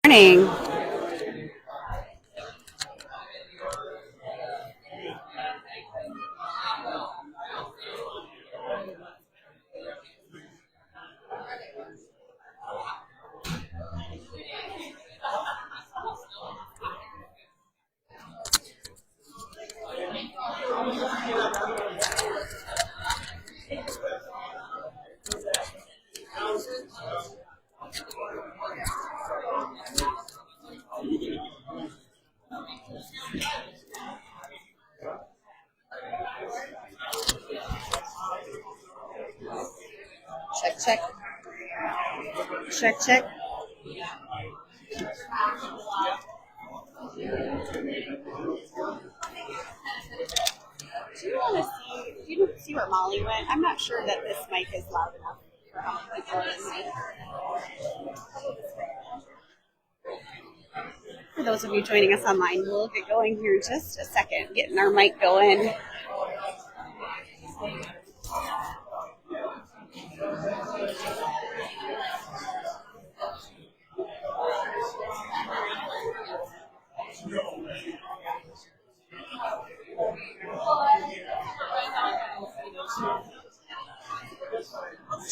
Morning. Check, check. Check, check. Do you see where Molly went? I'm not sure that this mic is loud enough for how many people are in here. For those of you joining us online, we'll get going here in just a second, getting our mic going.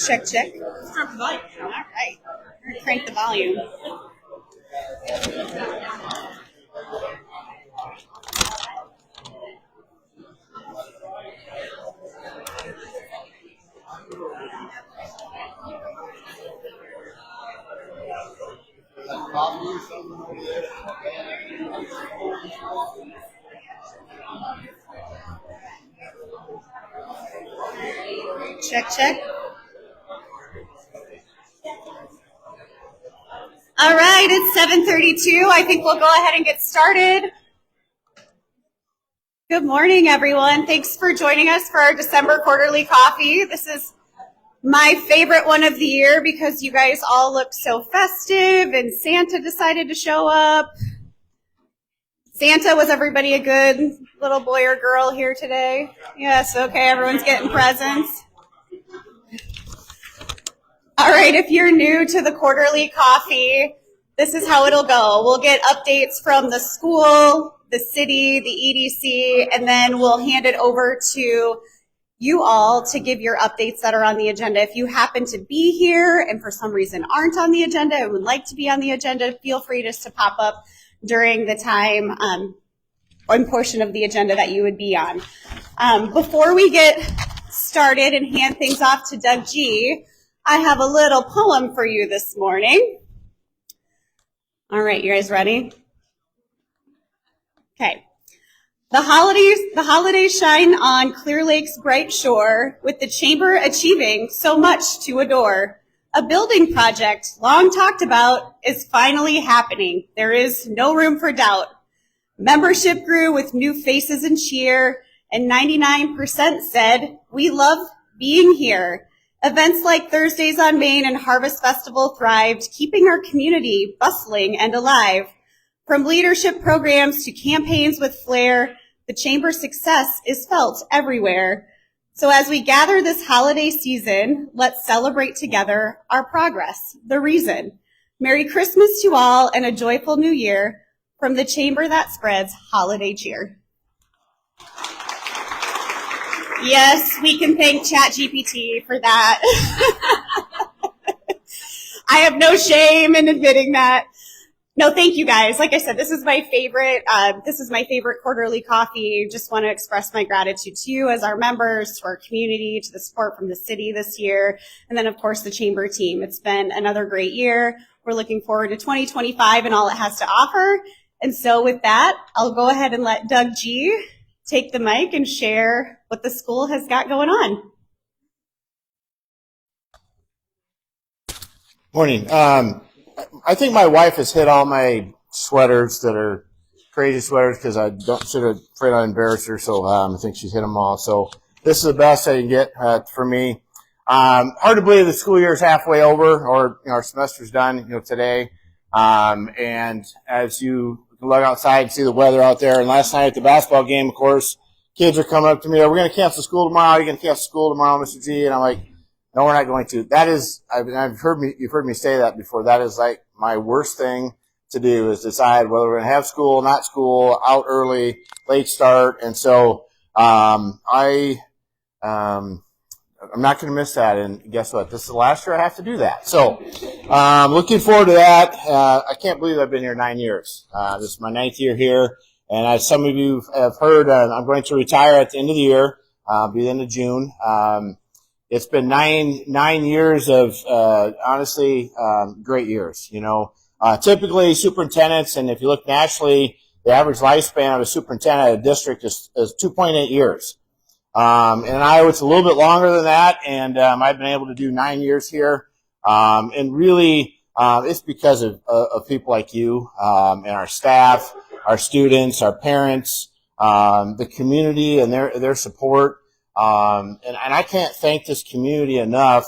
Check, check. All right. We're going to crank the volume. Check, check. All right, it's 7:32. I think we'll go ahead and get started. Good morning, everyone. Thanks for joining us for our December quarterly coffee. This is my favorite one of the year because you guys all look so festive and Santa decided to show up. Santa, was everybody a good little boy or girl here today? Yes, okay, everyone's getting presents. All right, if you're new to the quarterly coffee, this is how it'll go. We'll get updates from the school, the city, the EDC, and then we'll hand it over to you all to give your updates that are on the agenda. If you happen to be here and for some reason aren't on the agenda and would like to be on the agenda, feel free just to pop up during the time or portion of the agenda that you would be on. Before we get started and hand things off to Doug G., I have a little poem for you this morning. All right, you guys ready? Okay. The holidays shine on Clear Lake's bright shore, with the chamber achieving so much to adore. A building project long talked about is finally happening. There is no room for doubt. Membership grew with new faces and cheer, and 99% said, "We love being here." Events like Thursdays on Main and Harvest Festival thrived, keeping our community bustling and alive. From leadership programs to campaigns with flair, the Chamber's success is felt everywhere. So as we gather this holiday season, let's celebrate together our progress, the reason. Merry Christmas to all and a joyful new year from the Chamber that spreads holiday cheer. Yes, we can thank ChatGPT for that. I have no shame in admitting that. No, thank you guys. Like I said, this is my favorite quarterly coffee. Just want to express my gratitude to you as our members, to our community, to the support from the city this year, and then of course the Chamber team. It's been another great year. We're looking forward to 2025 and all it has to offer. And so with that, I'll go ahead and let Doug G. take the mic and share what the school has got going on. Morning. I think my wife has hit all my sweaters that are crazy sweaters because I don't afraid I embarrass her. So I think she's hit them all. So this is the best I can get for me. Hard to believe the school year is halfway over, or our semester's done. Today. And as you look outside and see the weather out there, and last night at the basketball game, of course, kids are coming up to me. Are we going to cancel school tomorrow? Are you going to cancel school tomorrow, Mr. G? And I'm like, no, we're not going to. That is, you've heard me say that before. That is like my worst thing to do, is decide whether we're going to have school, not school, out early, late start. And so I'm not going to miss that, and guess what? This is the last year I have to do that. So looking forward to that. I can't believe I've been here 9 years. This is my 9th year here, and as some of you have heard, I'm going to retire at the end of the year, be the end of June. It's been nine years of honestly great years. Typically superintendents, and if you look nationally, the average lifespan of a superintendent at a district is 2.8 years. And in Iowa, it's a little bit longer than that, and I've been able to do 9 years here. And really, it's because of people like you and our staff, our students, our parents, the community, and their support. And I can't thank this community enough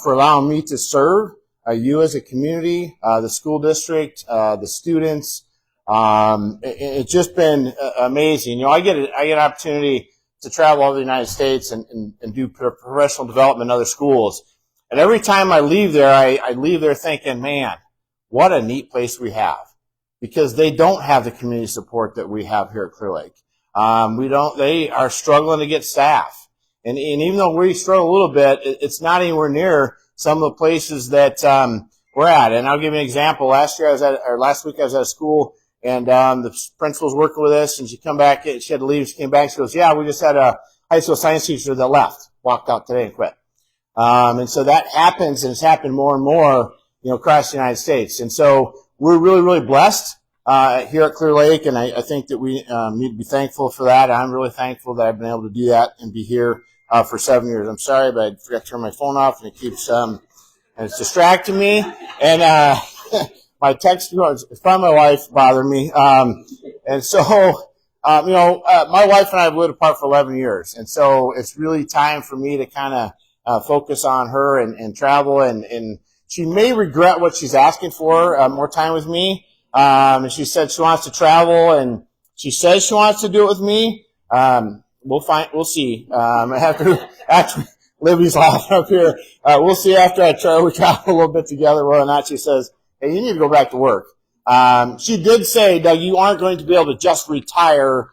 for allowing me to serve you as a community, the school district, the students. It's just been amazing. I get an opportunity to travel all over the United States and do professional development in other schools. And every time I leave there, I leave there thinking, man, what a neat place we have. Because they don't have the community support that we have here at Clear Lake. They are struggling to get staff. And even though we struggle a little bit, it's not anywhere near some of the places that we're at. And I'll give you an example. Last week I was at a school, and the principal was working with us, and she had to leave. She came back. She goes, "Yeah, we just had a high school science teacher that left, walked out today and quit." And so that happens, and it's happened more and more, across the United States. And so we're really, really blessed here at Clear Lake, and I think that we need to be thankful for that. I'm really thankful that I've been able to do that and be here for 7 years. I'm sorry, but I forgot to turn my phone off, and it keeps and it's distracting me. And my text it's from my wife bothering me. And so, my wife and I have lived apart for 11 years. And so it's really time for me to kind of focus on her and travel. And she may regret what she's asking for, more time with me. And she said she wants to travel, and she says she wants to do it with me. We'll see. After Libby's laughing up here. We'll see after we travel a little bit together whether or not she says, "Hey, you need to go back to work." She did say, "Doug, you aren't going to be able to just retire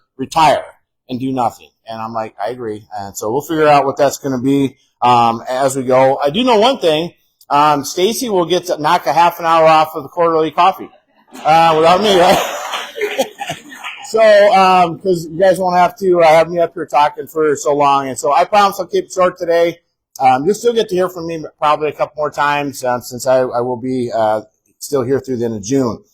and do nothing." And I'm like, I agree. And so we'll figure out what that's going to be as we go. I do know one thing. Stacy will get to knock a half an hour off of the quarterly coffee without me, right? So, because you guys won't have to have me up here talking for so long. And so I promise I'll keep it short today. You'll still get to hear from me probably a couple more times since I will be still here through the end of June.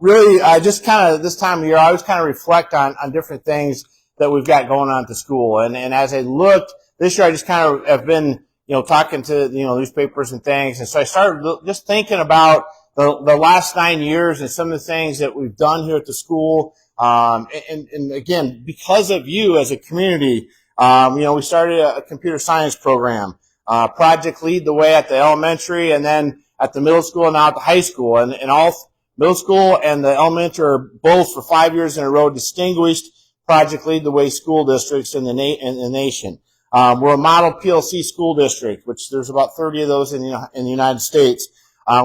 Really, just kind of this time of year, I always kind of reflect on different things that we've got going on at the school. And as I looked this year, I just kind of have been, talking to, newspapers and things. And so I started just thinking about the last 9 years and some of the things that we've done here at the school. And again, because of you as a community, we started a computer science program, Project Lead the Way at the elementary, and then at the middle school and now at the high school. And all middle school and the elementary are both for 5 years in a row distinguished Project Lead the Way school districts in the nation. We're a model PLC school district, which there's about 30 of those in the United States.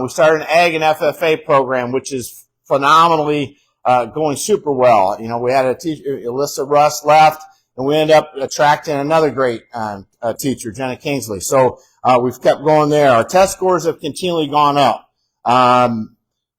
We started an Ag and FFA program, which is phenomenally going super well. We had a teacher, Alyssa Russ, left, and we ended up attracting another great teacher, Jenna Kingsley. So we've kept going there. Our test scores have continually gone up.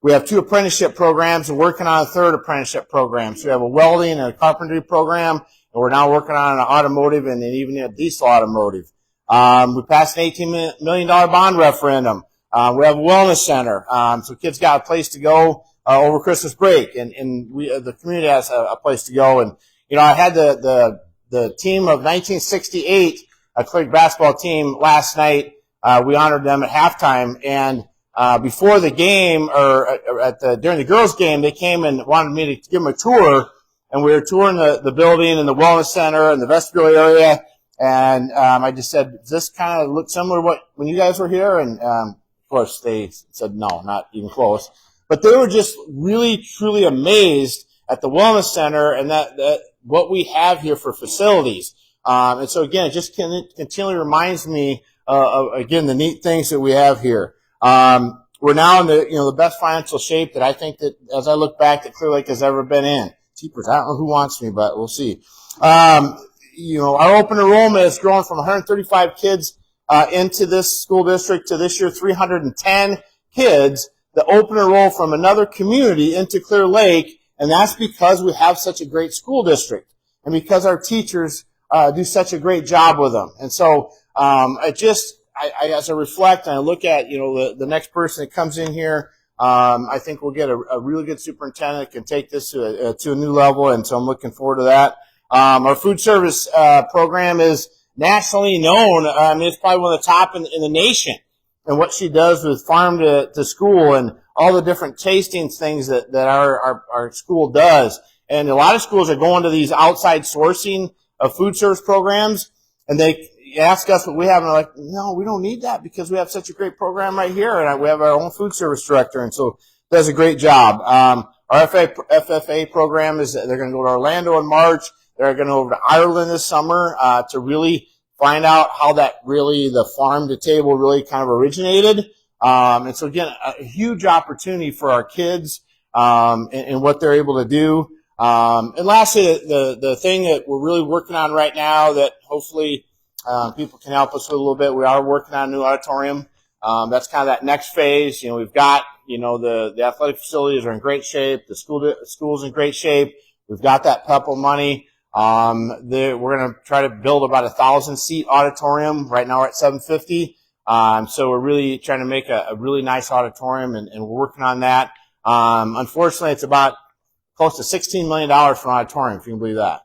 We have 2 apprenticeship programs and working on a 3rd apprenticeship program. So we have a welding and a carpentry program, and we're now working on an automotive and even a diesel automotive. We passed an $18 million bond referendum. We have a wellness center, so kids got a place to go over Christmas break, and the community has a place to go. And I had the team of 1968, a Clear Lake basketball team, last night. We honored them at halftime, and before the game or during the girls' game, they came and wanted me to give them a tour, and we were touring the building and the wellness center and the vestibule area. And I just said, "Does this kind of look similar to when you guys were here?" And of course, they said, "No, not even close." But they were just really, truly amazed at the wellness center and that what we have here for facilities. And so again, it just continually reminds me of again the neat things that we have here. we're now in the best financial shape that I think that, as I look back, that Clear Lake has ever been in. Jeepers, I don't know who wants me, but we'll see. Our open enrollment has grown from 135 kids into this school district to this year 310 kids that open enroll from another community into Clear Lake, and that's because we have such a great school district and because our teachers do such a great job with them. And so as I reflect and I look at the next person that comes in here, I think we'll get a really good superintendent that can take this to a new level, and so I'm looking forward to that. Our food service program is nationally known. It's probably one of the top in the nation. And what she does with farm to school and all the different tasting things that our school does. And a lot of schools are going to these outside sourcing of food service programs, and they ask us what we have, and they're like, no, we don't need that because we have such a great program right here, and we have our own food service director, and so does a great job. Our FFA program they're going to go to Orlando in March. They're going to go over to Ireland this summer to really find out how the farm to table really kind of originated. And so again, a huge opportunity for our kids and what they're able to do. And lastly, the thing that we're really working on right now that hopefully people can help us with a little bit, we are working on a new auditorium. That's kind of that next phase. We've got, the athletic facilities are in great shape. The school's in great shape. We've got that PEPL money. We're going to try to build about 1,000-seat auditorium. Right now we're at 750. So we're really trying to make a really nice auditorium, and we're working on that. Unfortunately, it's about close to $16 million for an auditorium, if you can believe that.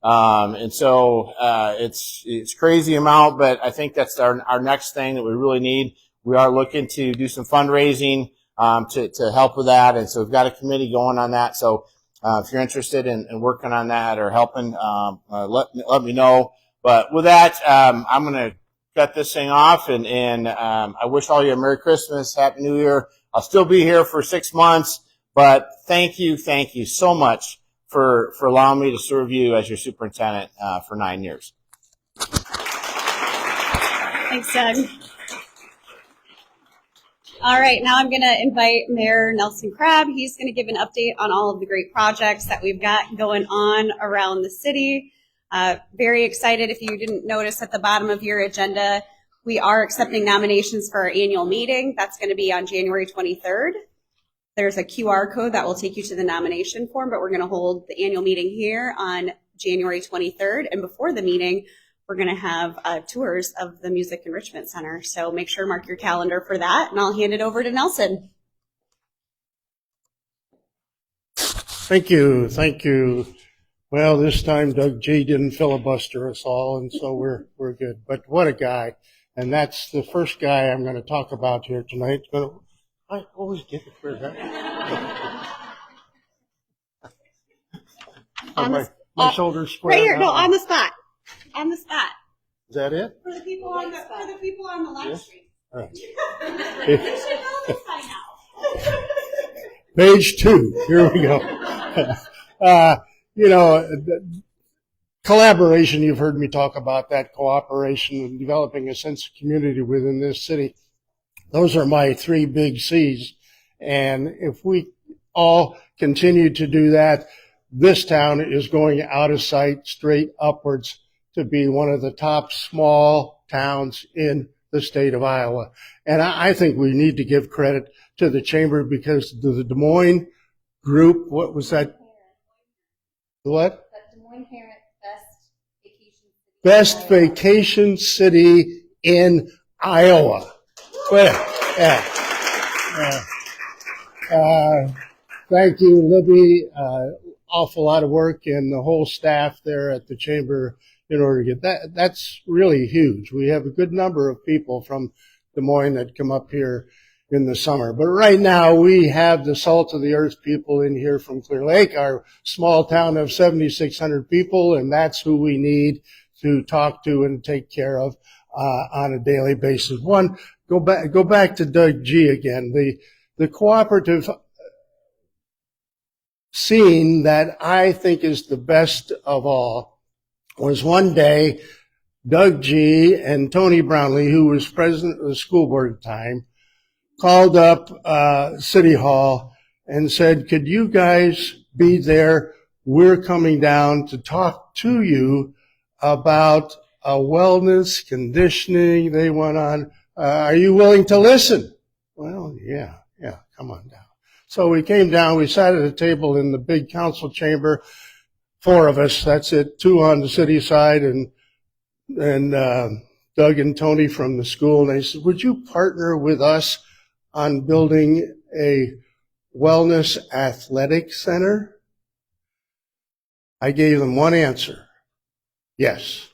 And so it's crazy amount, but I think that's our next thing that we really need. We are looking to do some fundraising to help with that, and so we've got a committee going on that. So if you're interested in working on that or helping, let me know. But with that, I'm going to cut this thing off, and I wish all you a Merry Christmas, Happy New Year. I'll still be here for 6 months, but thank you so much for allowing me to serve you as your superintendent for 9 years. Thanks, Doug. All right, now I'm going to invite Mayor Nelson Crabb. He's going to give an update on all of the great projects that we've got going on around the city. Very excited. If you didn't notice at the bottom of your agenda, we are accepting nominations for our annual meeting. That's going to be on January 23rd. There's a QR code that will take you to the nomination form, but we're going to hold the annual meeting here on January 23rd. And before the meeting, we're going to have tours of the Music Enrichment Center. So make sure to mark your calendar for that, and I'll hand it over to Nelson. Thank you. Well, this time Doug G didn't filibuster us all, and so we're good. But what a guy. And that's the first guy I'm going to talk about here tonight. I always get it for that. My shoulders square. Right here, no, on the spot. On the spot. Is that it? For the people on the live stream. All right. They should know this by now. Page 2. Here we go. Collaboration, you've heard me talk about that, cooperation and developing a sense of community within this city. Those are my 3 big C's. And if we all continue to do that, this town is going out of sight straight upwards to be one of the top small towns in the state of Iowa. And I think we need to give credit to the chamber because the Des Moines group, what was that? What? Des Moines Parent Best vacation city in Iowa. Well, thank you, Libby. Awful lot of work and the whole staff there at the chamber in order to get that. That's really huge. We have a good number of people from Des Moines that come up here in the summer. But right now we have the salt of the earth people in here from Clear Lake, our small town of 7,600 people, and that's who we need to talk to and take care of on a daily basis. Go back to Doug G again. The cooperative scene that I think is the best of all was one day Doug G and Tony Brownlee, who was president of the school board at the time, called up City Hall and said, could you guys be there? We're coming down to talk to you about wellness, conditioning. They went on, are you willing to listen? Well, yeah, come on down. So we came down, we sat at a table in the big council chamber, 4 of us, that's it, 2 on the city side, and Doug and Tony from the school, and they said, would you partner with us on building a wellness athletic center? I gave them one answer, yes.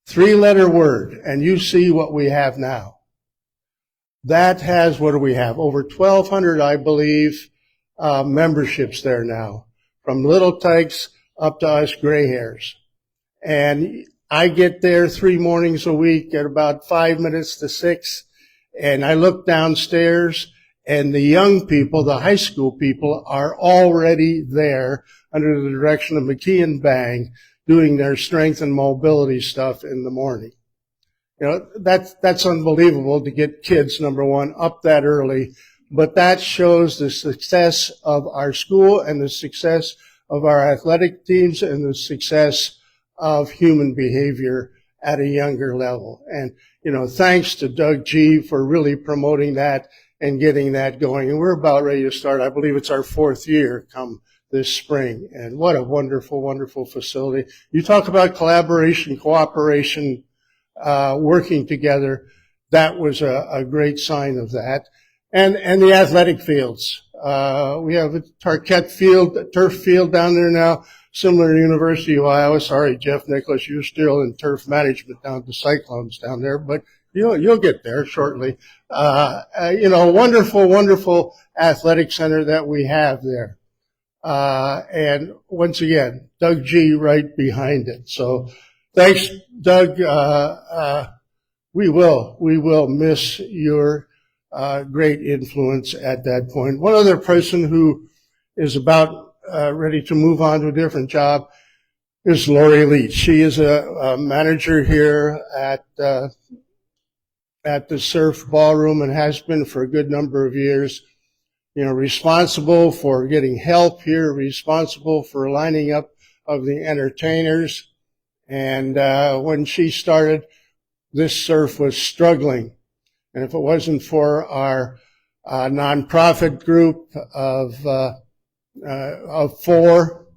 3-letter word, and you see what we have now. That has, what do we have? Over 1,200, I believe, memberships there now, from little tykes up to us gray hairs. And I get there 3 mornings a week at about 5 minutes to 6, and I look downstairs, and the young people, the high school people, are already there under the direction of McKee and Bang, doing their strength and mobility stuff in the morning. You know, that's unbelievable to get kids, number one, up that early, but that shows the success of our school and the success of our athletic teams and the success of human behavior at a younger level. And, you know, thanks to Doug G for really promoting that and getting that going. And we're about ready to start. I believe it's our 4th year come this spring. And what a wonderful, wonderful facility. You talk about collaboration, cooperation, working together. That was a great sign of that. And the athletic fields. We have a Tarquette field, a turf field down there now, similar to University of Iowa. Sorry, Jeff Nicholas, you're still in turf management down at the Cyclones down there, but you'll get there shortly. You know, wonderful, wonderful athletic center that we have there. And once again, Doug G right behind it. So thanks, Doug. We will miss your great influence at that point. One other person who is about ready to move on to a different job is Lori Leach. She is a manager here at the Surf Ballroom and has been for a good number of years. You know, responsible for getting help here, responsible for lining up of the entertainers. And when she started, this surf was struggling. And if it wasn't for our nonprofit group of 4,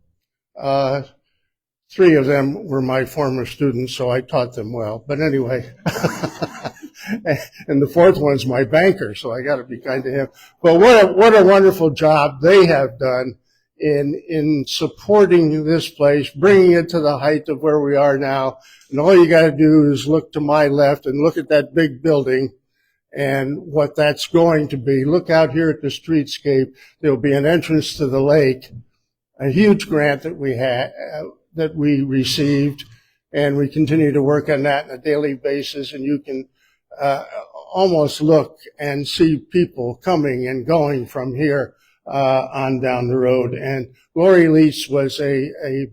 3 of them were my former students, so I taught them well. But anyway, and the 4th one's my banker, so I got to be kind to him. But what a wonderful job they have done in supporting this place, bringing it to the height of where we are now. And all you got to do is look to my left and look at that big building and what that's going to be. Look out here at the streetscape. There'll be an entrance to the lake, a huge grant that we had, that we received, and we continue to work on that on a daily basis. And you can almost look and see people coming and going from here on down the road. And Lori Leach was a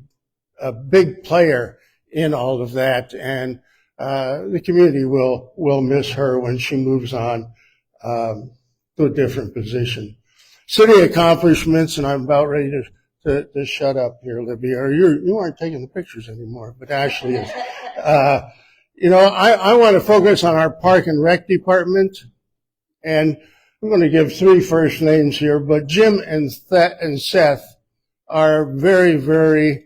big player in all of that, and the community will miss her when she moves on to a different position. City accomplishments, and I'm about ready to shut up here, Libby, or you aren't taking the pictures anymore, but Ashley is. You know, I want to focus on our Park and Rec department, and I'm going to give 3 first names here, but Jim and Seth are very, very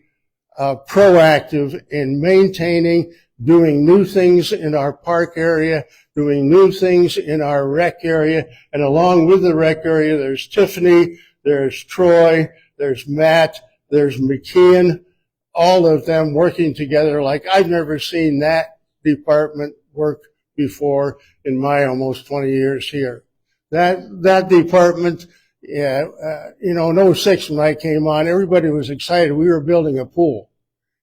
proactive in maintaining, doing new things in our park area, doing new things in our rec area, and along with the rec area, there's Tiffany, there's Troy, there's Matt, there's McKeon, all of them working together like I've never seen that department work before in my almost 20 years here. That department, you know, in 06 when I came on, everybody was excited. We were building a pool.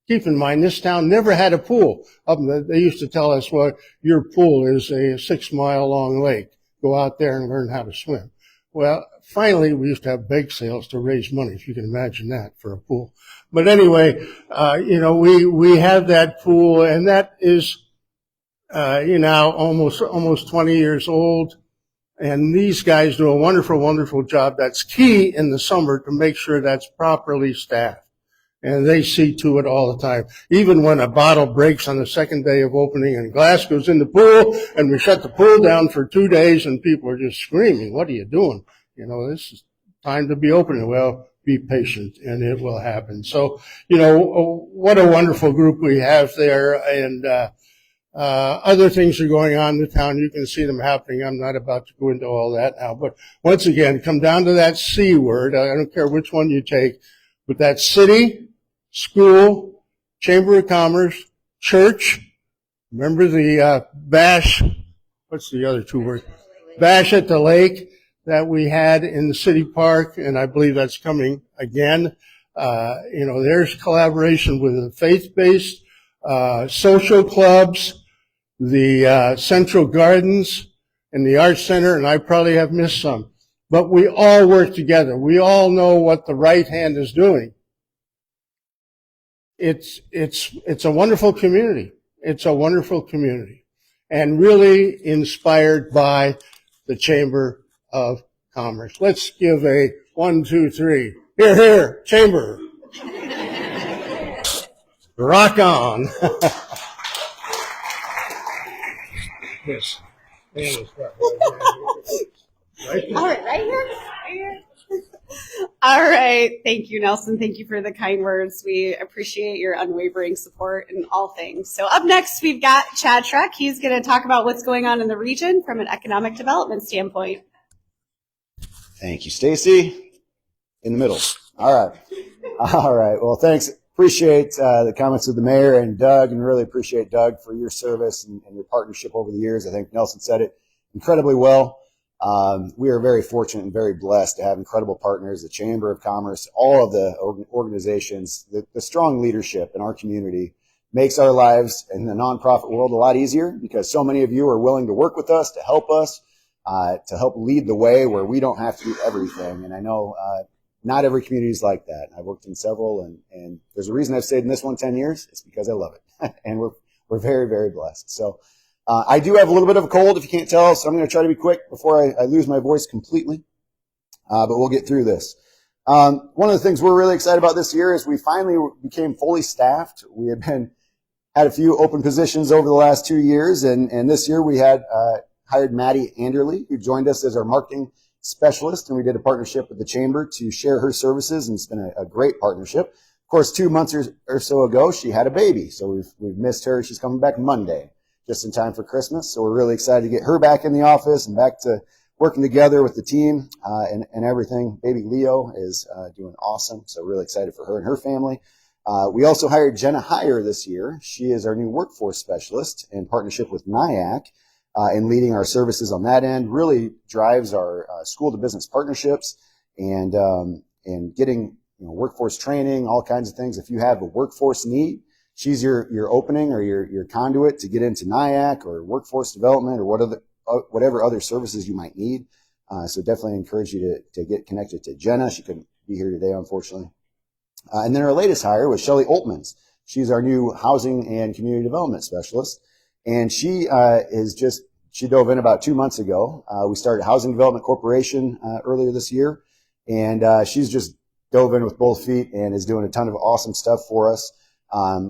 Keep in mind, this town never had a pool. They used to tell us, well, your pool is a 6-mile-long lake. Go out there and learn how to swim. Well, finally, we used to have bake sales to raise money, if you can imagine that, for a pool. But anyway, you know, we have that pool, and that is, you know, almost 20 years old. And these guys do a wonderful, wonderful job. That's key in the summer to make sure that's properly staffed. And they see to it all the time. Even when a bottle breaks on the second day of opening and glass goes in the pool and we shut the pool down for 2 days and people are just screaming, what are you doing? You know, this is time to be opening. Well, be patient and it will happen. So, you know, what a wonderful group we have there. And, other things are going on in the town. You can see them happening. I'm not about to go into all that now. But once again, come down to that C word. I don't care which one you take. But that city, school, Chamber of Commerce, church. Remember the bash? What's the other 2 words? Bash at the lake that we had in the city park, and I believe that's coming again. You know, there's collaboration with the faith-based social clubs, the Central Gardens, and the Arts Center, and I probably have missed some. But we all work together. We all know what the right hand is doing. It's a wonderful community. It's a wonderful community, and really inspired by the Chamber of Commerce. Let's give a 1, 2, 3. Here, here, Chamber. Rock on. Yes. All right, right here. Right here. All right. Thank you, Nelson. Thank you for the kind words. We appreciate your unwavering support in all things. So up next, we've got Chad Schreck. He's going to talk about what's going on in the region from an economic development standpoint. Thank you, Stacy. In the middle. All right. All right. Well, thanks. Appreciate the comments of the mayor and Doug, and really appreciate Doug for your service and your partnership over the years. I think Nelson said it incredibly well. We are very fortunate and very blessed to have incredible partners, the Chamber of Commerce, all of the organizations. The strong leadership in our community makes our lives in the nonprofit world a lot easier, because so many of you are willing to work with us, to help lead the way where we don't have to do everything. And I know not every community is like that. I've worked in several, and there's a reason I've stayed in this one 10 years. It's because I love it. And we're very, very blessed. So I do have a little bit of a cold, if you can't tell, so I'm going to try to be quick before I lose my voice completely. But we'll get through this. One of the things we're really excited about this year is we finally became fully staffed. We had a few open positions over the last 2 years, and this year we had hired Maddie Anderley, who joined us as our marketing specialist, and we did a partnership with the Chamber to share her services, and it's been a great partnership. Of course, 2 months or so ago, she had a baby, so we've missed her. She's coming back Monday, just in time for Christmas. So we're really excited to get her back in the office and back to working together with the team and everything. Baby Leo is doing awesome, so really excited for her and her family. We also hired Jenna Heyer this year. She is our new workforce specialist in partnership with NIAC. And leading our services on that end, really drives our school-to-business partnerships and getting workforce training, all kinds of things. If you have a workforce need, she's your opening or your conduit to get into NIAC or workforce development or whatever other services you might need. So definitely encourage you to get connected to Jenna. She couldn't be here today, unfortunately. And then our latest hire was Shelly Oltmans. She's our new housing and community development specialist. And she dove in about 2 months ago. We started Housing Development Corporation earlier this year, and she's just dove in with both feet and is doing a ton of awesome stuff for us.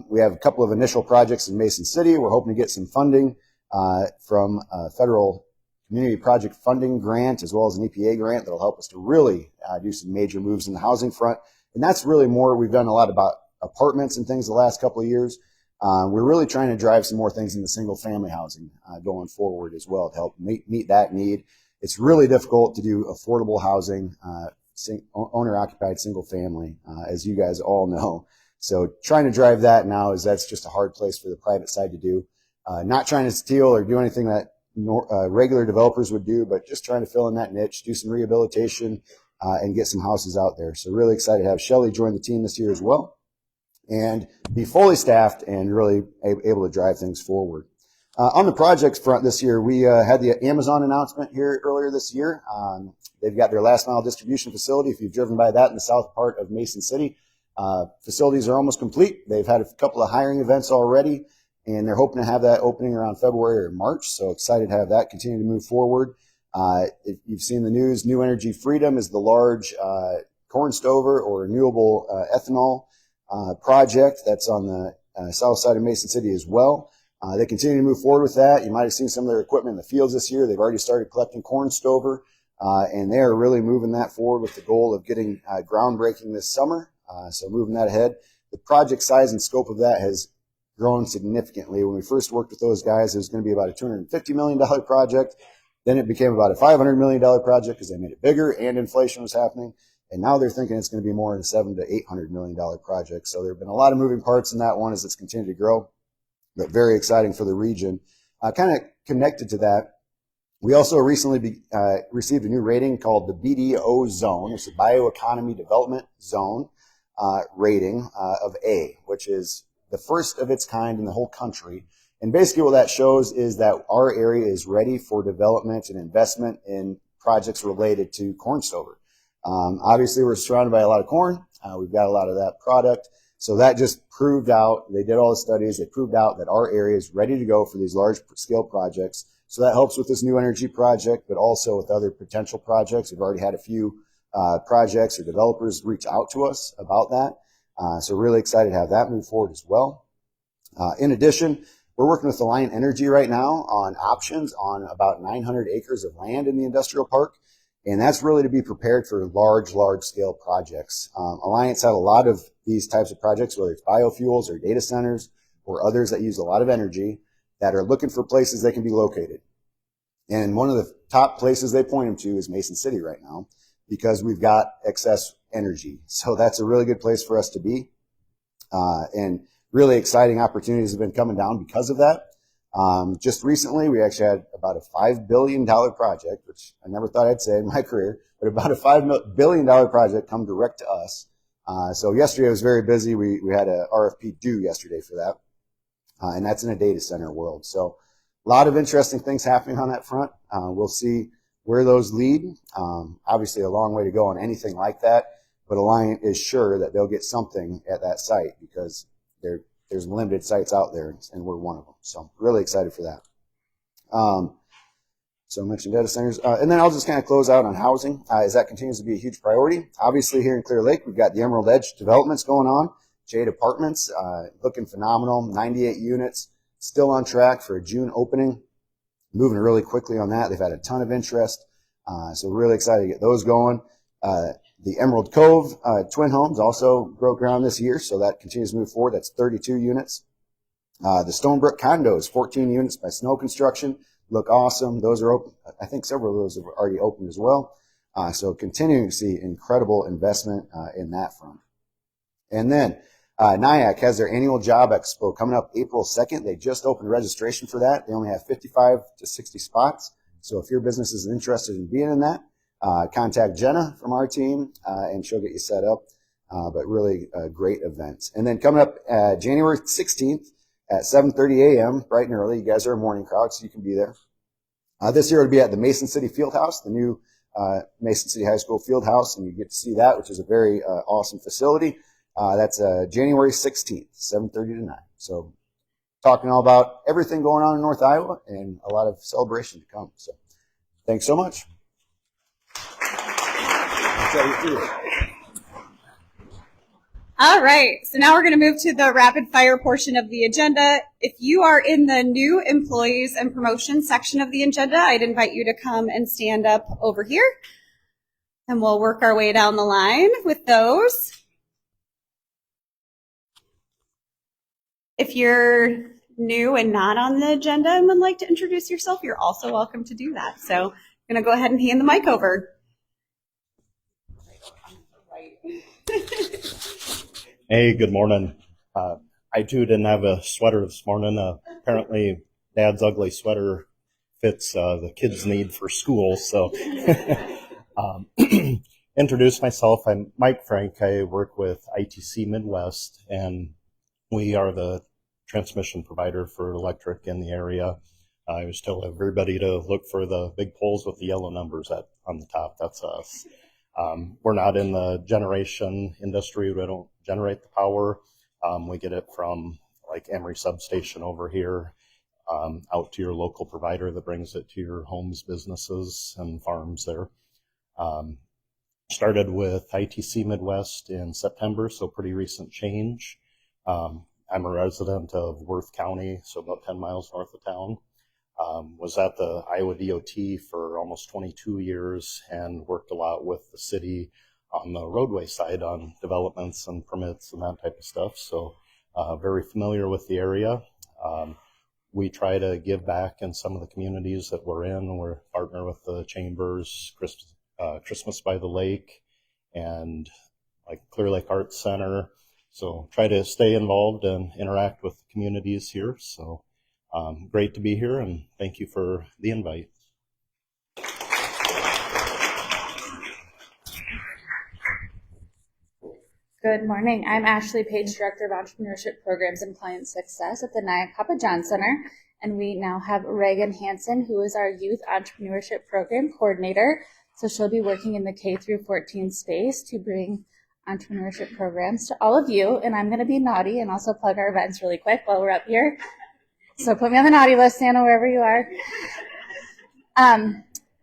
We have a couple of initial projects in Mason City. We're hoping to get some funding from a federal community project funding grant, as well as an EPA grant that'll help us to really do some major moves in the housing front. And that's really more, we've done a lot about apartments and things the last couple of years. We're really trying to drive some more things in the single-family housing going forward as well to help meet that need. It's really difficult to do affordable housing, owner-occupied single-family, as you guys all know. So trying to drive that now that's just a hard place for the private side to do. Not trying to steal or do anything that regular developers would do, but just trying to fill in that niche, do some rehabilitation, and get some houses out there. So really excited to have Shelly join the team this year as well, and be fully staffed and really able to drive things forward. On the projects front this year, we had the Amazon announcement here earlier this year. They've got their last mile distribution facility. If you've driven by that in the south part of Mason City, facilities are almost complete. They've had a couple of hiring events already, and they're hoping to have that opening around February or March. So excited to have that continue to move forward. If you've seen the news, New Energy Freedom is the large corn stover or renewable ethanol project that's on the south side of Mason City as well. They continue to move forward with that. You might have seen some of their equipment in the fields this year. They've already started collecting corn stover, and they're really moving that forward with the goal of getting groundbreaking this summer. So moving that ahead. The project size and scope of that has grown significantly. When we first worked with those guys, it was going to be about a $250 million project. Then it became about a $500 million project because they made it bigger and inflation was happening. And now they're thinking it's going to be more than a $700 to $800 million project. So there have been a lot of moving parts in that one as it's continued to grow, but very exciting for the region. Kind of connected to that, we also recently received a new rating called the BDO Zone. It's a Bioeconomy Development Zone rating of A, which is the first of its kind in the whole country. And basically what that shows is that our area is ready for development and investment in projects related to corn stover. Obviously, we're surrounded by a lot of corn. We've got a lot of that product. So that just proved out, they did all the studies, they proved out that our area is ready to go for these large scale projects. So that helps with this new energy project, but also with other potential projects. We've already had a few projects or developers reach out to us about that. So really excited to have that move forward as well. In addition, we're working with Alliant Energy right now on options on about 900 acres of land in the industrial park. And that's really to be prepared for large scale projects. Alliant's had a lot of these types of projects, whether it's biofuels or data centers or others that use a lot of energy that are looking for places they can be located. And one of the top places they point them to is Mason City right now because we've got excess energy. So that's a really good place for us to be. And really exciting opportunities have been coming down because of that. Just recently, we actually had about a $5 billion project, which I never thought I'd say in my career, but about a $5 billion project come direct to us. So yesterday I was very busy. We had a RFP due yesterday for that. And that's in a data center world. So a lot of interesting things happening on that front. We'll see where those lead. Obviously a long way to go on anything like that, but Alliant is sure that they'll get something at that site because there's limited sites out there, and we're one of them. So really excited for that. So I mentioned data centers. And then I'll just kind of close out on housing, as that continues to be a huge priority. Obviously here in Clear Lake, we've got the Emerald Edge developments going on. Jade Apartments, looking phenomenal, 98 units, still on track for a June opening. Moving really quickly on that. They've had a ton of interest. So really excited to get those going. The Emerald Cove Twin Homes also broke ground this year, so that continues to move forward. That's 32 units. The Stonebrook condos, 14 units by Snow Construction, look awesome. Those are open. I think several of those have already opened as well. So continuing to see incredible investment in that front. And then NIAC has their annual job expo coming up April 2nd. They just opened registration for that. They only have 55 to 60 spots. So if your business is interested in being in that, contact Jenna from our team, and she'll get you set up. But really a great event. And then coming up January 16th at 7:30 a.m., bright and early. You guys are a morning crowd, so you can be there. This year it'll be at the Mason City Fieldhouse, the new Mason City High School Fieldhouse, and you get to see that, which is a very awesome facility. That's January 16th, 7:30 to 9. So talking all about everything going on in North Iowa and a lot of celebration to come. So thanks so much. All right, so now we're going to move to the rapid fire portion of the agenda. If you are in the new employees and promotions section of the agenda, I'd invite you to come and stand up over here, and we'll work our way down the line with those. If you're new and not on the agenda and would like to introduce yourself, you're also welcome to do that. So I'm going to go ahead and hand the mic over. Hey, good morning. I too didn't have a sweater this morning. Apparently, Dad's ugly sweater fits the kids' need for school. So, introduce myself. I'm Mike Frank. I work with ITC Midwest, and we are the transmission provider for electric in the area. I always tell everybody to look for the big poles with the yellow numbers on the top. That's us. We're not in the generation industry. We don't generate the power. We get it from like Emery substation over here. out to your local provider that brings it to your homes, businesses, and farms there. Started with ITC Midwest in September, so pretty recent change. I'm a resident of Worth County, so about 10 miles north of town. Was at the Iowa DOT for almost 22 years and worked a lot with the city on the roadway side on developments and permits and that type of stuff. So very familiar with the area. We try to give back in some of the communities that we're in. We're partner with the chambers, Christmas by the Lake, and like Clear Lake Arts Center. So try to stay involved and interact with the communities here. So great to be here, and thank you for the invite. Good morning. I'm Ashley Page, Director of Entrepreneurship Programs and Client Success at the Nyack Papa John Center. And we now have Reagan Hansen, who is our Youth Entrepreneurship Program Coordinator. So she'll be working in the K through 14 space to bring entrepreneurship programs to all of you. And I'm going to be naughty and also plug our events really quick while we're up here. So put me on the naughty list, Santa, wherever you are.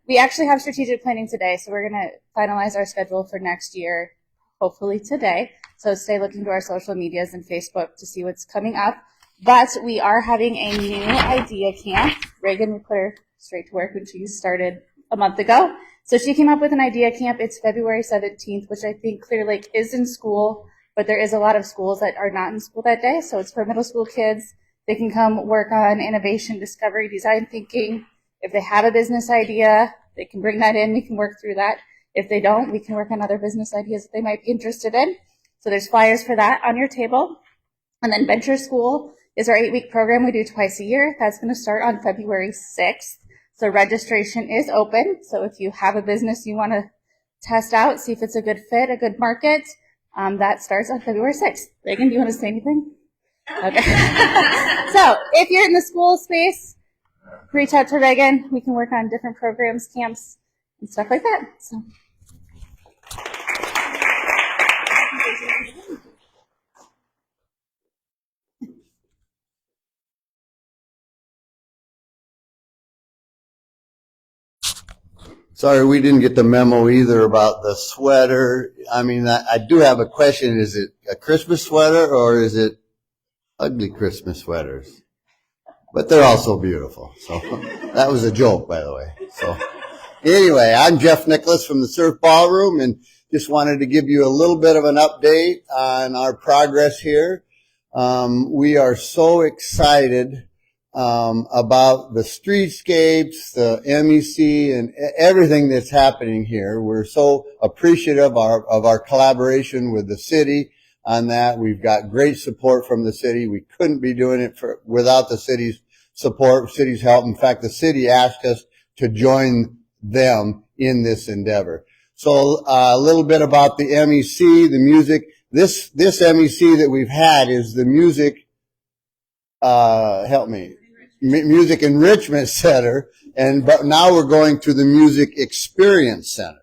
We actually have strategic planning today, so we're going to finalize our schedule for next year, hopefully today. So stay looking to our social medias and Facebook to see what's coming up. But we are having a new idea camp. Reagan, we put her straight to work when she started a month ago. So she came up with an idea camp. It's February 17th, which I think Clear Lake is in school, but there is a lot of schools that are not in school that day. So it's for middle school kids. They can come work on innovation, discovery, design thinking. If they have a business idea, they can bring that in. We can work through that. If they don't, we can work on other business ideas that they might be interested in. So there's flyers for that on your table. And then Venture School is our 8-week program we do twice a year. That's going to start on February 6th. So registration is open. So if you have a business you want to test out, see if it's a good fit, a good market, that starts on February 6th. Reagan, do you want to say anything? Okay. So if you're in the school space, reach out to Reagan. We can work on different programs, camps, and stuff like that. So. Sorry, we didn't get the memo either about the sweater. I mean, I do have a question. Is it a Christmas sweater or is it ugly Christmas sweaters? But they're also beautiful. So that was a joke, by the way. So anyway, I'm Jeff Nicholas from the Surf Ballroom and just wanted to give you a little bit of an update on our progress here. We are so excited about the streetscapes, the MEC, and everything that's happening here. We're so appreciative of our collaboration with the city on that. We've got great support from the city. We couldn't be doing it without the city's support, city's help. In fact, the city asked us to join them in this endeavor. So a little bit about the MEC, the music. This MEC that we've had is the music, Music Enrichment Center, but now we're going to the Music Experience Center.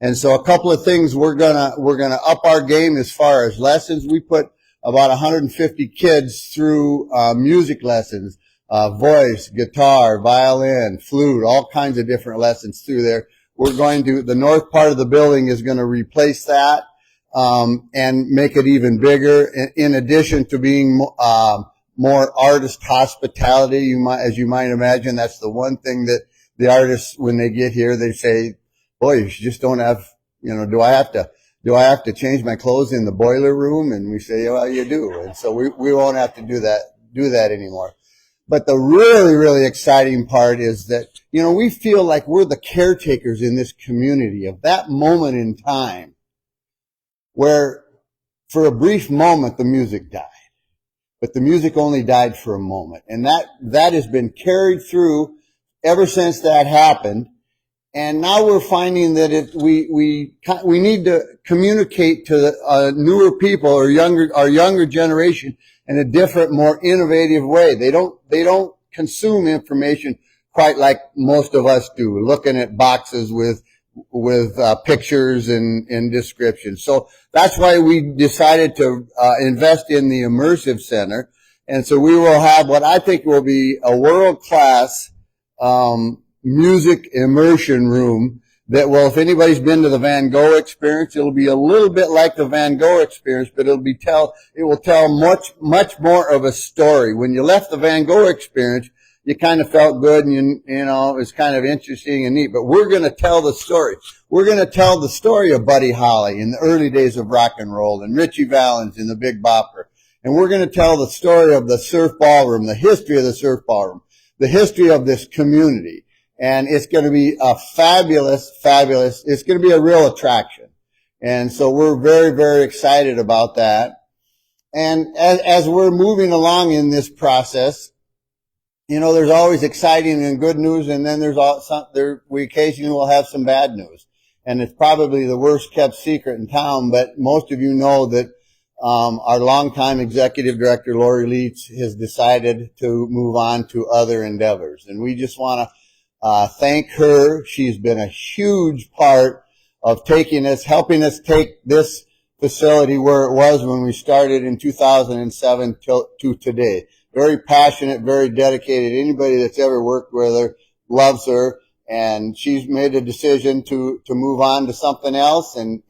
And so a couple of things we're gonna up our game as far as lessons. We put about 150 kids through music lessons, voice, guitar, violin, flute, all kinds of different lessons through there. We're going to, the north part of the building is going to replace that and make it even bigger. In addition to being more artist hospitality, as you might imagine, that's the one thing that the artists, when they get here, they say, boy, you just don't have, do I have to change my clothes in the boiler room? And we say, well, you do. And so we won't have to do that anymore. But the really, really exciting part is that, we feel like we're the caretakers in this community of that moment in time where for a brief moment the music died. But the music only died for a moment. And that has been carried through ever since that happened. And now we're finding that we need to communicate to newer people or our younger generation in a different, more innovative way. They don't consume information quite like most of us do, looking at boxes with pictures and descriptions. So that's why we decided to invest in the Immersive Center. And so we will have what I think will be a world-class music immersion room that will, if anybody's been to the Van Gogh experience, it'll be a little bit like the Van Gogh experience, but it will tell much more of a story. When you left the Van Gogh experience, you kind of felt good and you know, it was kind of interesting and neat, but we're going to tell the story. We're going to tell the story of Buddy Holly in the early days of rock and roll and Richie Valens in the Big Bopper. And we're going to tell the story of the surf ballroom, the history of the surf ballroom, the history of this community. And it's going to be a fabulous, it's going to be a real attraction. And so we're very, very excited about that. And as we're moving along in this process, you know, there's always exciting and good news, and then we occasionally will have some bad news. And it's probably the worst kept secret in town, but most of you know that our longtime executive director, Lori Leach, has decided to move on to other endeavors. And we just want to thank her. She's been a huge part of helping us take this facility where it was when we started in 2007 to today. Very passionate, very dedicated. Anybody that's ever worked with her loves her, and she's made a decision to move on to something else, and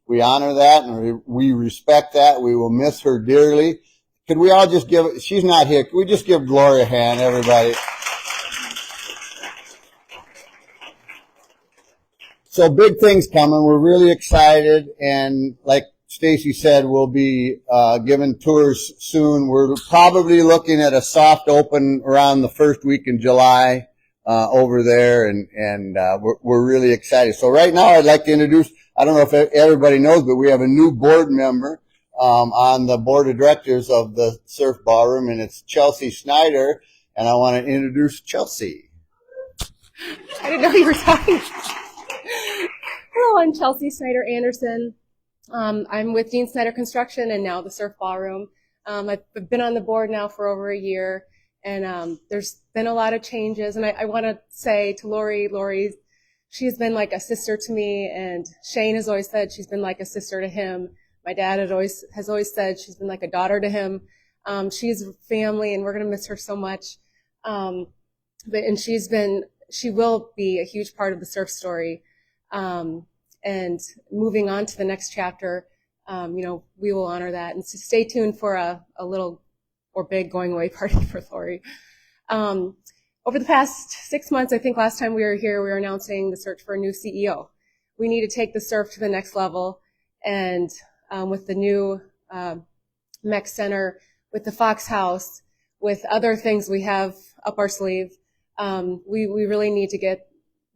we honor that and we respect that. We will miss her dearly. Could we all just she's not here, could we just give Gloria a hand, everybody? So big things coming. We're really excited, and like Stacy said, we'll be giving tours soon. We're probably looking at a soft open around the first week in July over there, and we're really excited. So right now I'd like to introduce, I don't know if everybody knows, but we have a new board member on the board of directors of the Surf Ballroom, and it's Chelsea Snyder, and I want to introduce Chelsea. I didn't know you were talking. Hello, I'm Chelsea Snyder Anderson. I'm with Dean Snyder Construction and now the Surf Ballroom. I've been on the board now for over a year, and there's been a lot of changes. And I want to say to Lori, she's been like a sister to me, and Shane has always said she's been like a sister to him. My dad has always said she's been like a daughter to him. She's family, and we're going to miss her so much. She will be a huge part of the surf story. And moving on to the next chapter, we will honor that. And so stay tuned for a little or big going away party for Lori. Over the past 6 months, I think last time we were here, we were announcing the search for a new CEO. We need to take the surf to the next level. And with the new MEC Center, with the Fox House, with other things we have up our sleeve, we really need to get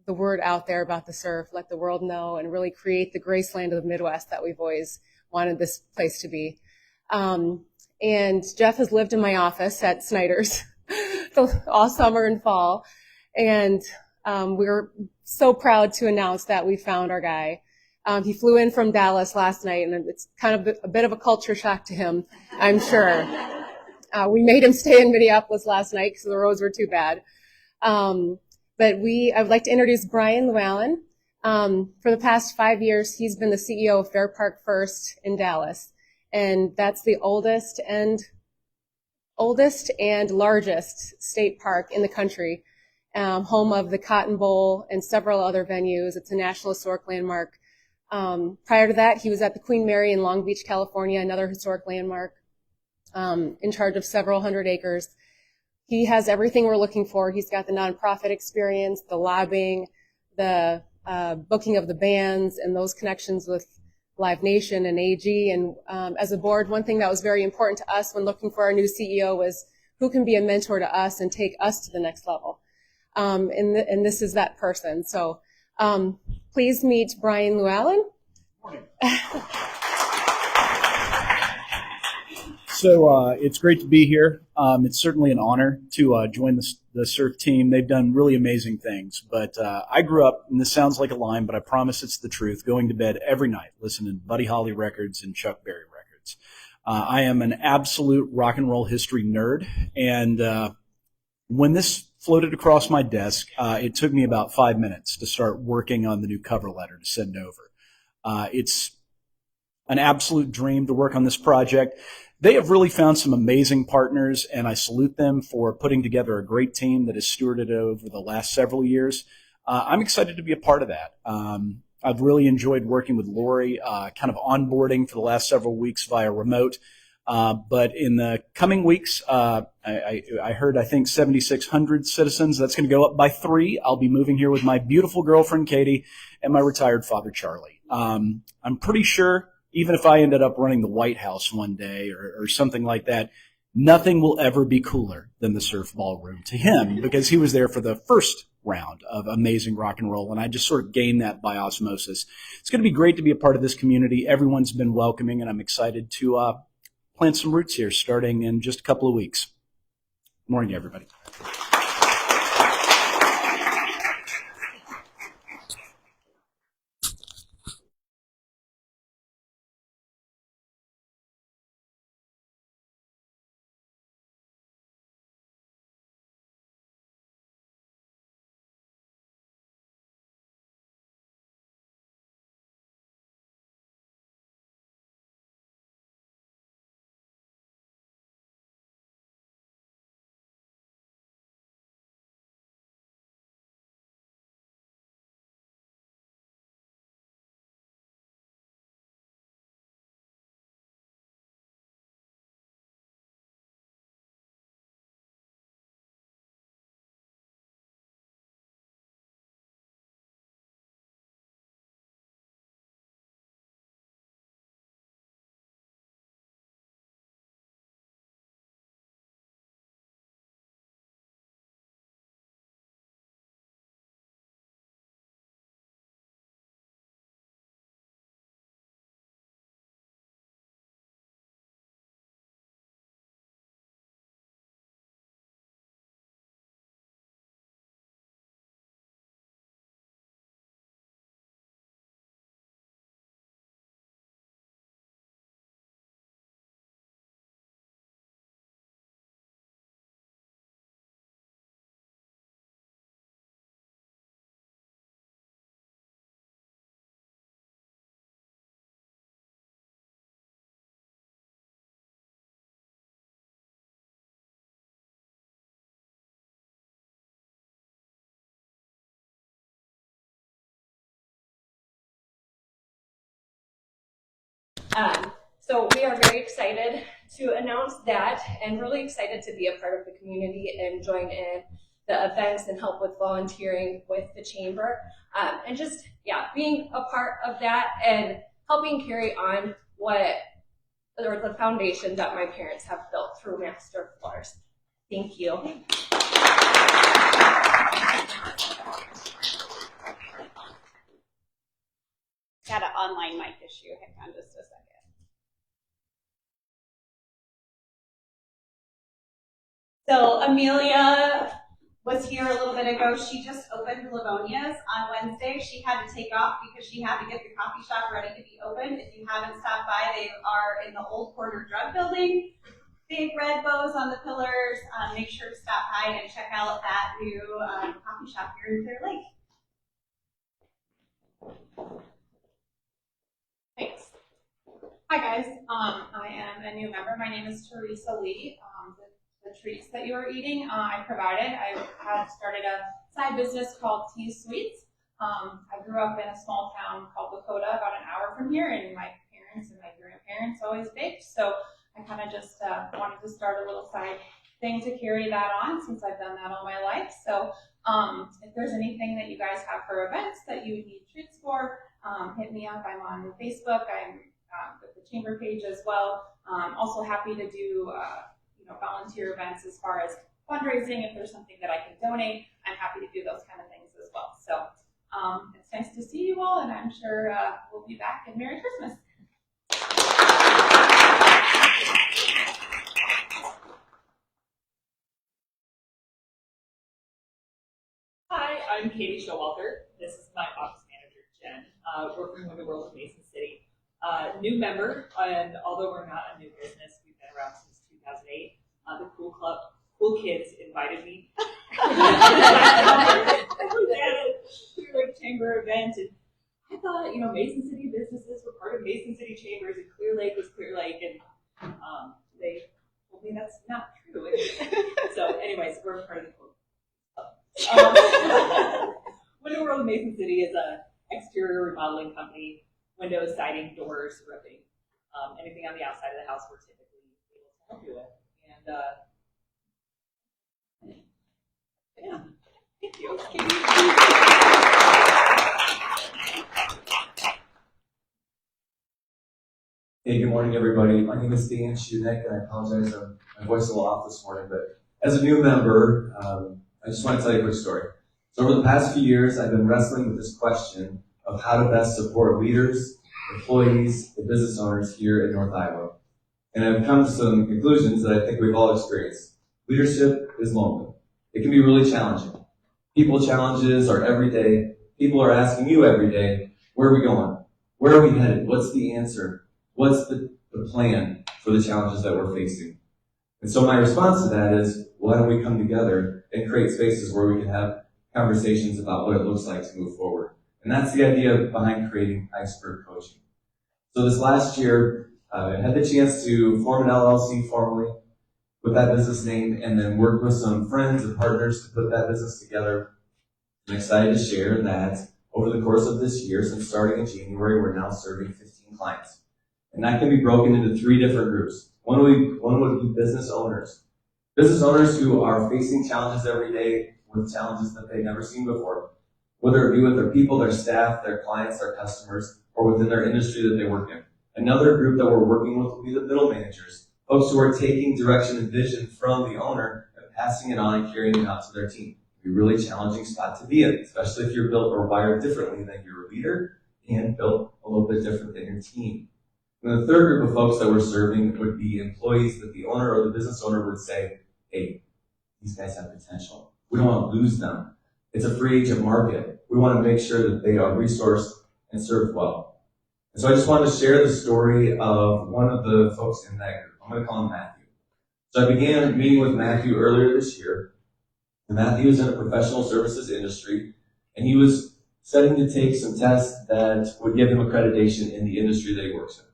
the word out there about the surf, let the world know, and really create the Graceland of the Midwest that we've always wanted this place to be. And Jeff has lived in my office at Snyder's all summer and fall. And we're so proud to announce that we found our guy. He flew in from Dallas last night, and it's kind of a bit of a culture shock to him, I'm sure. We made him stay in Minneapolis last night because the roads were too bad. But I'd like to introduce Brian Llewellyn. For the past 5 years, he's been the CEO of Fair Park First in Dallas. And that's the oldest and largest state park in the country, home of the Cotton Bowl and several other venues. It's a National Historic Landmark. Prior to that, he was at the Queen Mary in Long Beach, California, another historic landmark, in charge of several hundred acres. He has everything we're looking for. He's got the nonprofit experience, the lobbying, the booking of the bands, and those connections with Live Nation and AG. And as a board, one thing that was very important to us when looking for our new CEO was who can be a mentor to us and take us to the next level. And this is that person. So please meet Brian Llewellyn. So it's great to be here. It's certainly an honor to join the surf team. They've done really amazing things. But I grew up, and this sounds like a line, but I promise it's the truth, going to bed every night listening to Buddy Holly records and Chuck Berry records. I am an absolute rock and roll history nerd. And when this floated across my desk, it took me about 5 minutes to start working on the new cover letter to send over. It's an absolute dream to work on this project. They have really found some amazing partners, and I salute them for putting together a great team that has stewarded it over the last several years. I'm excited to be a part of that. I've really enjoyed working with Lori, kind of onboarding for the last several weeks via remote. But in the coming weeks, I heard, I think, 7,600 citizens. That's going to go up by 3. I'll be moving here with my beautiful girlfriend, Katie, and my retired father, Charlie. I'm pretty sure even if I ended up running the White House one day or something like that, nothing will ever be cooler than the Surf Ballroom to him, because he was there for the first round of amazing rock and roll, and I just sort of gained that by osmosis. It's going to be great to be a part of this community. Everyone's been welcoming, and I'm excited to plant some roots here starting in just a couple of weeks. Good morning, everybody. So we are very excited to announce that, and really excited to be a part of the community and join in the events and help with volunteering with the chamber, and just being a part of that and helping carry on the foundation that my parents have built through Master Floors. Thank you. Got an online mic issue. Hang on just a second. So Amelia was here a little bit ago. She just opened Livonia's on Wednesday. She had to take off because she had to get the coffee shop ready to be opened. If you haven't stopped by, they are in the old corner drug building. Big red bows on the pillars. Make sure to stop by and check out that new coffee shop here in Clear Lake. Thanks. Hi guys, I am a new member. My name is Teresa Lee. The treats that you are eating, I provided. I had started a side business called Tea Sweets. I grew up in a small town called Lakota, about an hour from here, and my parents and my grandparents always baked. So I kind of just wanted to start a little side thing to carry that on, since I've done that all my life. So if there's anything that you guys have for events that you need treats for, hit me up. I'm on Facebook. I'm with the chamber page as well. Also happy to do volunteer events as far as fundraising. If there's something that I can donate, I'm happy to do those kind of things as well. So it's nice to see you all, and I'm sure we'll be back, and Merry Christmas. Hi, I'm Katie Showalter. This is my office manager, Jen, working with the World of Mason City. New member, and although we're not a new business, we've been around since 2008. The cool kids invited me. I was at a Clear Lake Chamber event, and I thought, Mason City businesses were part of Mason City Chambers, and Clear Lake was Clear Lake, and not true. So anyways, we're part of the club. Window World of Mason City is a exterior remodeling company, windows, siding, doors, roofing, anything on the outside of the house we're typically able to help you with. And yeah, thank you. Hey, good morning, everybody. My name is Dan Shunek, and I apologize, my voice is a little off this morning, but as a new member, I just want to tell you a quick story. So over the past few years, I've been wrestling with this question of how to best support leaders, employees, and business owners here in North Iowa. And I've come to some conclusions that I think we've all experienced. Leadership is lonely. It can be really challenging. People challenges are every day. People are asking you every day, where are we going? Where are we headed? What's the answer? What's the plan for the challenges that we're facing? And so my response to that is, why don't we come together and create spaces where we can have conversations about what it looks like to move forward? And that's the idea behind creating Iceberg Coaching. So this last year, I had the chance to form an LLC formally with that business name, and then work with some friends and partners to put that business together. I'm excited to share that over the course of this year, since starting in January, we're now serving 15 clients. And that can be broken into 3 different groups. One would be business owners. Business owners who are facing challenges every day with challenges that they've never seen before, whether it be with their people, their staff, their clients, their customers, or within their industry that they work in. Another group that we're working with will be the middle managers, folks who are taking direction and vision from the owner and passing it on and carrying it out to their team. It'd be a really challenging spot to be in, especially if you're built or wired differently than your leader and built a little bit different than your team. And the third group of folks that we're serving would be employees that the owner or the business owner would say, hey, these guys have potential. We don't want to lose them. It's a free agent market. We want to make sure that they are resourced and served well. And so I just wanted to share the story of one of the folks in that group. I'm going to call him Matthew. So I began meeting with Matthew earlier this year. And Matthew is in a professional services industry, and he was setting to take some tests that would give him accreditation in the industry that he works in.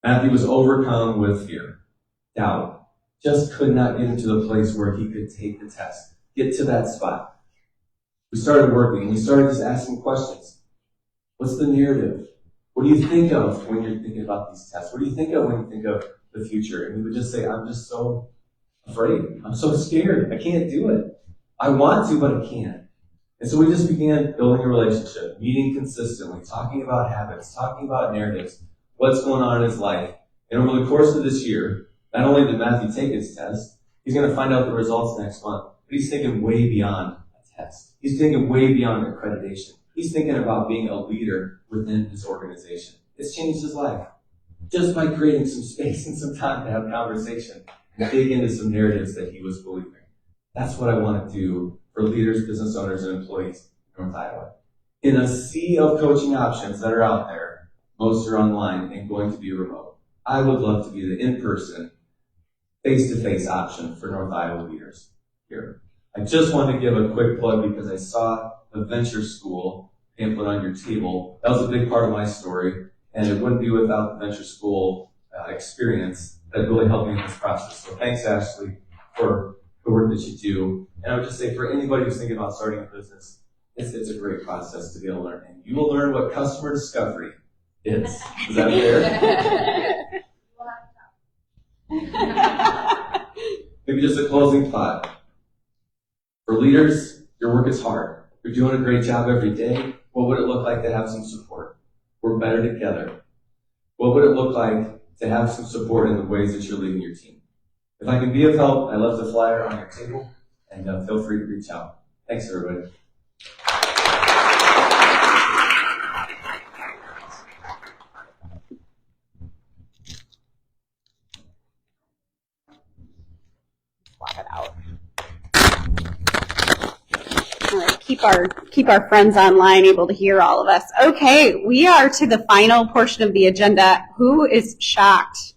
Matthew was overcome with fear, doubt, just could not get into the place where he could take the test, get to that spot. We started working. We started just asking questions. What's the narrative? What do you think of when you're thinking about these tests? What do you think of when you think of the future? And he would just say, I'm just so afraid. I'm so scared. I can't do it. I want to, but I can't. And so we just began building a relationship, meeting consistently, talking about habits, talking about narratives, what's going on in his life. And over the course of this year, not only did Matthew take his test, he's going to find out the results next month, but he's thinking way beyond a test. He's thinking way beyond accreditation. He's thinking about being a leader within his organization. It's changed his life just by creating some space and some time to have conversation and dig into some narratives that he was believing. That's what I want to do for leaders, business owners, and employees in North Iowa. In a sea of coaching options that are out there, most are online and going to be remote. I would love to be the in-person, face-to-face option for North Iowa leaders here. I just wanted to give a quick plug because I saw the Venture School pamphlet on your table. That was a big part of my story, and it wouldn't be without the Venture School experience that really helped me in this process. So thanks, Ashley, for the work that you do. And I would just say for anybody who's thinking about starting a business, it's a great process to be able to learn. And you will learn what customer discovery is. Is that fair? Maybe just a closing thought. For leaders, your work is hard. You're doing a great job every day. What would it look like to have some support? We're better together. What would it look like to have some support in the ways that you're leading your team? If I can be of help, I left the flyer on your table, and feel free to reach out. Thanks, everybody. Swap it out. All right, keep our friends online able to hear all of us. Okay, we are to the final portion of the agenda. Who is shocked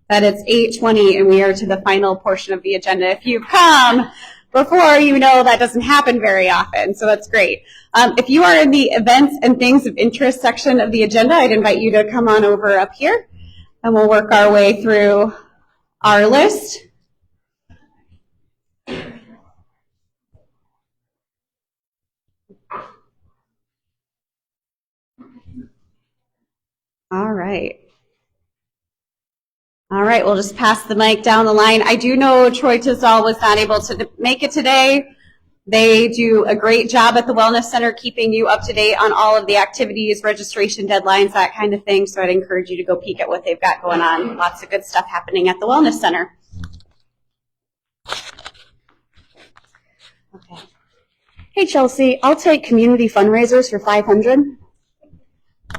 that it's 8:20 and we are to the final portion of the agenda? If you've come before, you know that doesn't happen very often, so that's great. If you are in the events and things of interest section of the agenda, I'd invite you to come on over up here, and we'll work our way through our list. All right. All right, we'll just pass the mic down the line. I do know Troy Tisdall was not able to make it today. They do a great job at the Wellness Center keeping you up to date on all of the activities, registration deadlines, that kind of thing. So I'd encourage you to go peek at what they've got going on. Lots of good stuff happening at the Wellness Center. Okay. Hey, Chelsea, I'll take community fundraisers for 500.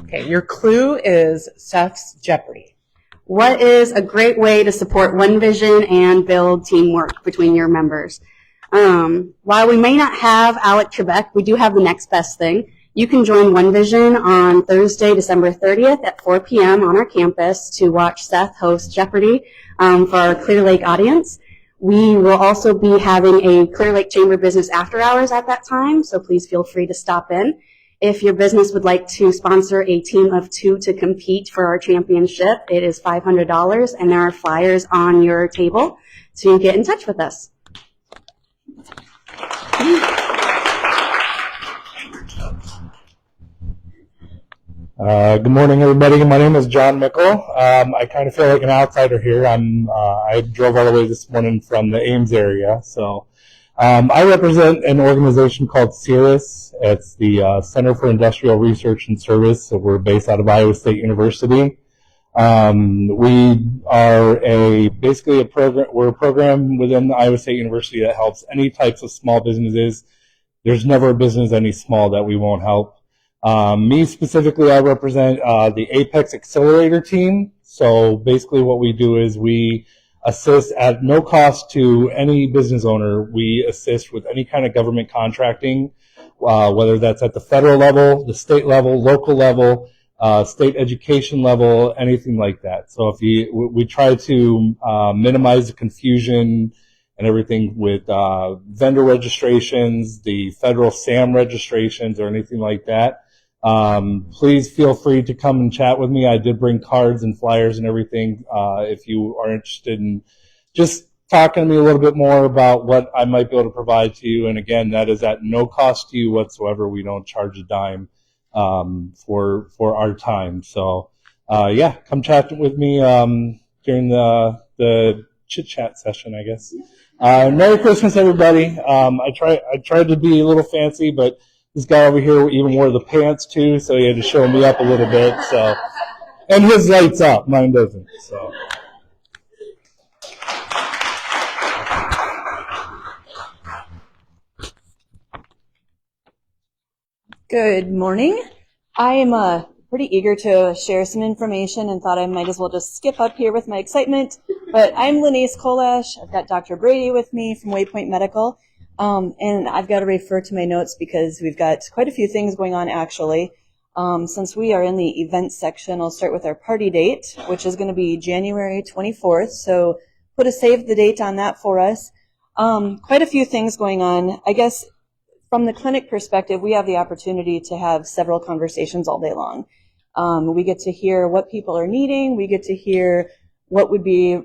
Okay, your clue is Seth's Jeopardy. What is a great way to support One Vision and build teamwork between your members? While we may not have Alec Trebek, we do have the next best thing. You can join One Vision on Thursday, December 30th at 4 p.m. on our campus to watch Seth host Jeopardy for our Clear Lake audience. We will also be having a Clear Lake Chamber Business After Hours at that time, so please feel free to stop in. If your business would like to sponsor a team of 2 to compete for our championship, it is $500, and there are flyers on your table to get in touch with us. Good morning, everybody. My name is John Mickle. I kind of feel like an outsider here. I drove all the way this morning from the Ames area, so I represent an organization called CIRIS. It's the Center for Industrial Research and Service. So we're based out of Iowa State University. We are basically a program. We're a program within Iowa State University that helps any types of small businesses. There's never a business any small that we won't help. Me specifically, I represent the Apex Accelerator team. So basically what we do is we assist at no cost to any business owner. We assist with any kind of government contracting, whether that's at the federal level, the state level, local level, state education level, anything like that. So we try to minimize the confusion and everything with vendor registrations, the federal SAM registrations, or anything like that. Please feel free to come and chat with me. I did bring cards and flyers and everything if you are interested in just talking to me a little bit more about what I might be able to provide to you. And again, that is at no cost to you whatsoever. We don't charge a dime for our time. So yeah, come chat with me during the chit-chat session, I guess. Merry Christmas, everybody. I tried to be a little fancy, but this guy over here even wore the pants too, so he had to show me up a little bit. So, and his lights up, mine doesn't. So. Good morning. I am pretty eager to share some information and thought I might as well just skip up here with my excitement. But I'm Lenice Kolash. I've got Dr. Brady with me from Waypoint Medical. And I've got to refer to my notes because we've got quite a few things going on actually. Since we are in the events section, I'll start with our party date, which is going to be January 24th. So put a save the date on that for us. Quite a few things going on. I guess from the clinic perspective, we have the opportunity to have several conversations all day long. We get to hear what people are needing. We get to hear what would be,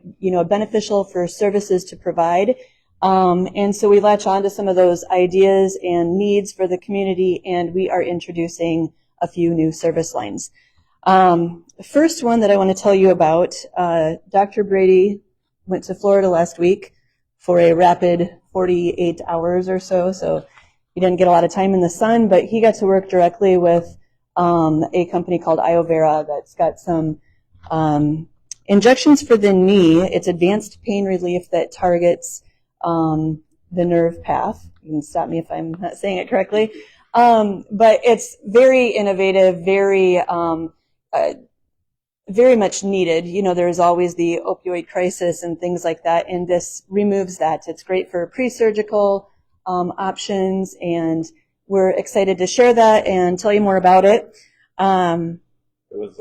beneficial for services to provide. And so we latch on to some of those ideas and needs for the community, and we are introducing a few new service lines. The first one that I want to tell you about, Dr. Brady went to Florida last week for a rapid 48 hours or so, so he didn't get a lot of time in the sun, but he got to work directly with a company called iovera that's got some injections for the knee. It's advanced pain relief that targets the nerve path. You can stop me if I'm not saying it correctly. But it's very innovative, very much needed. There's always the opioid crisis and things like that, and this removes that. It's great for pre-surgical options, and we're excited to share that and tell you more about it. It was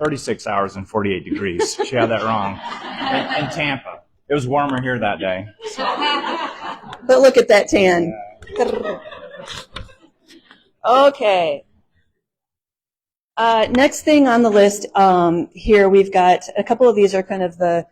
36 hours and 48 degrees. She had that wrong. In Tampa. It was warmer here that day. But look at that tan. Okay. Next thing on the list here, we've got a couple of these are kind of the,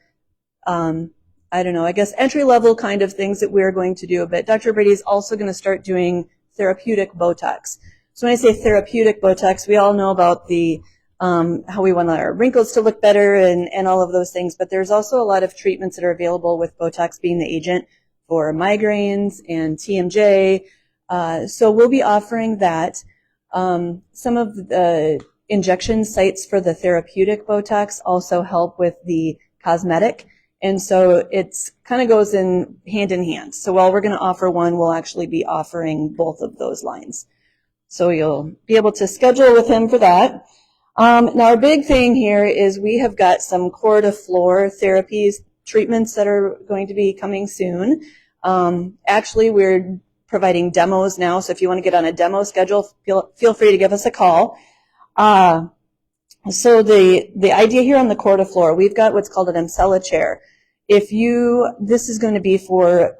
entry-level kind of things that we're going to do. But Dr. Brady is also going to start doing therapeutic Botox. So when I say therapeutic Botox, we all know about the how we want our wrinkles to look better and all of those things. But there's also a lot of treatments that are available with Botox being the agent for migraines and TMJ. So we'll be offering that. Some of the injection sites for the therapeutic Botox also help with the cosmetic. And so it's kind of goes in hand. So while we're going to offer one, we'll actually be offering both of those lines. So you'll be able to schedule with him for that. Now our big thing here is we have got some core to floor therapies, treatments that are going to be coming soon. Actually, we're providing demos now. So if you want to get on a demo schedule, feel free to give us a call. So the idea here on the core to floor, we've got what's called an Emsella chair. This is going to be for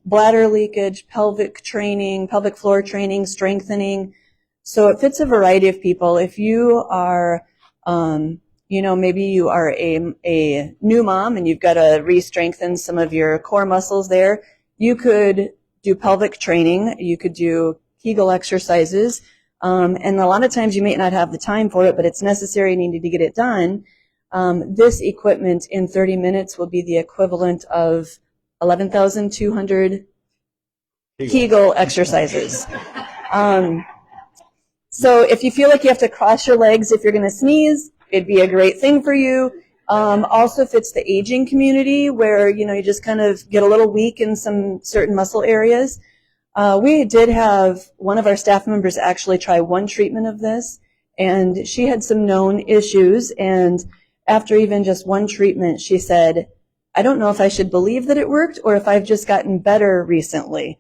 bladder leakage, pelvic floor training, strengthening. So it fits a variety of people. If you are, maybe you are a new mom and you've got to re-strengthen some of your core muscles there, you could do pelvic training. You could do Kegel exercises. And a lot of times you may not have the time for it, but it's necessary and you need to get it done. This equipment in 30 minutes will be the equivalent of 11,200 Kegel exercises. So if you feel like you have to cross your legs if you're going to sneeze, it'd be a great thing for you. Also fits the aging community where, you just kind of get a little weak in some certain muscle areas. We did have one of our staff members actually try one treatment of this, and she had some known issues, and after even just one treatment, she said, I don't know if I should believe that it worked or if I've just gotten better recently.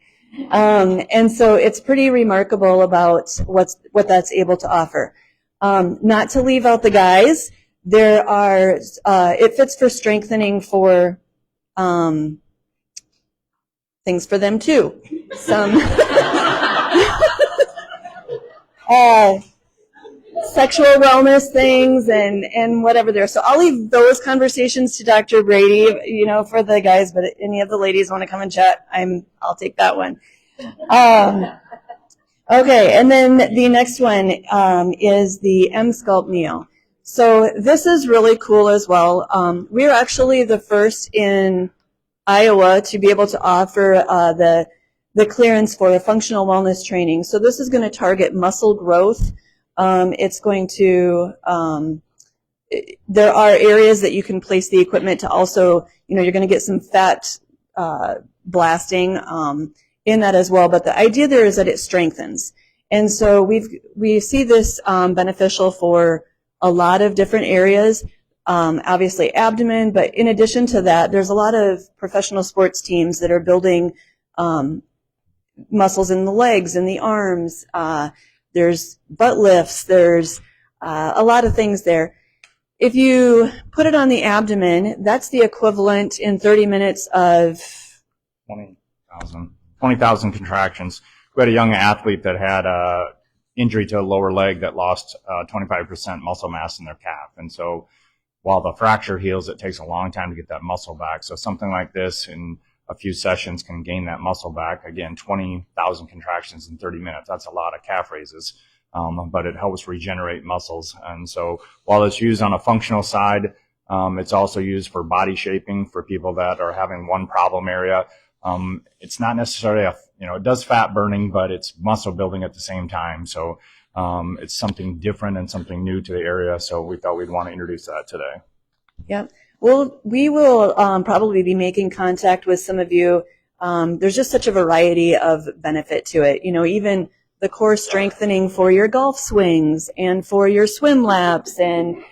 And so it's pretty remarkable about what that's able to offer. Not to leave out the guys, there are, it fits for strengthening for things for them too. Some sexual wellness things and whatever there. So I'll leave those conversations to Dr. Brady, for the guys, but if any of the ladies want to come and chat, I'll take that one. Okay, and then the next one is the M-Sculpt Neo. So this is really cool as well. We're actually the first in Iowa to be able to offer the clearance for a functional wellness training. So this is going to target muscle growth. It's going to, there are areas that you can place the equipment to also, you're going to get some fat blasting in that as well. But the idea there is that it strengthens. And so we see this beneficial for a lot of different areas, obviously abdomen, but in addition to that, there's a lot of professional sports teams that are building muscles in the legs and the arms. There's butt lifts. There's a lot of things there. If you put it on the abdomen, that's the equivalent in 30 minutes of 20,000 contractions. We had a young athlete that had a injury to a lower leg that lost 25% muscle mass in their calf. And so while the fracture heals, it takes a long time to get that muscle back. So something like this in a few sessions can gain that muscle back. Again, 20,000 contractions in 30 minutes. That's a lot of calf raises, but it helps regenerate muscles. And so while it's used on a functional side, it's also used for body shaping for people that are having one problem area. It's not necessarily it does fat burning, but it's muscle building at the same time. So it's something different and something new to the area. So we thought we'd want to introduce that today. Yep. Well, we will probably be making contact with some of you. There's just such a variety of benefit to it. Even the core strengthening for your golf swings and for your swim laps. And,